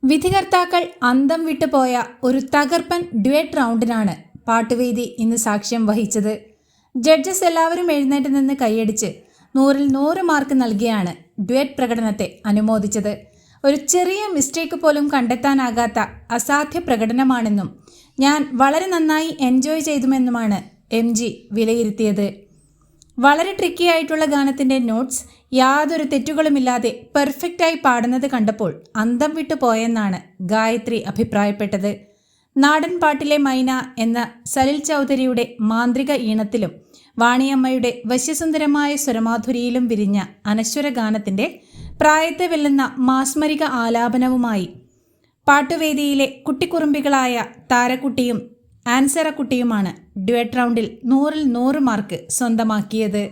വിധികർത്താക്കൾ അന്തം വിട്ടുപോയ ഒരു തകർപ്പൻ ഡ്യുവറ്റ് റൗണ്ടിനാണ് പാട്ടുവേദി ഇന്ന് സാക്ഷ്യം വഹിച്ചത്. ജഡ്ജസ് എല്ലാവരും എഴുന്നേറ്റ് നിന്ന് കൈയടിച്ച് 100-ൽ 100 മാർക്ക് നൽകിയാണ് ഡ്യുവറ്റ് പ്രകടനത്തെ അനുമോദിച്ചത്. ഒരു ചെറിയ മിസ്റ്റേക്ക് പോലും കണ്ടെത്താനാകാത്ത അസാധ്യ പ്രകടനമാണെന്നും ഞാൻ വളരെ നന്നായി എൻജോയ് ചെയ്തുമെന്നുമാണ് MG വിലയിരുത്തിയത്. വളരെ ട്രിക്കി ആയിട്ടുള്ള ഗാനത്തിൻ്റെ നോട്ട്സ് യാതൊരു തെറ്റുകളുമില്ലാതെ പെർഫെക്റ്റായി പാടുന്നത് കണ്ടപ്പോൾ അന്തം വിട്ടു പോയെന്നാണ് ഗായത്രി അഭിപ്രായപ്പെട്ടത്. നാടൻ പാട്ടിലെ മൈന എന്ന സലിൽ ചൗധരിയുടെ മാന്ത്രിക ഈണത്തിലും വാണിയമ്മയുടെ വശ്യസുന്ദരമായ സ്വരമാധുരിയിലും വിരിഞ്ഞ അനശ്വര ഗാനത്തിൻ്റെ പ്രായത്തെ വെല്ലുന്ന മാസ്മരിക ആലാപനവുമായി പാട്ടുവേദിയിലെ കുട്ടിക്കുറുമ്പികളായ താരക്കുട്ടിയും ആൻസറക്കുട്ടിയുമാണ് ഡ്യുവറ്റ് റൗണ്ടിൽ 100-ൽ 100 മാർക്ക് സ്വന്തമാക്കിയത്.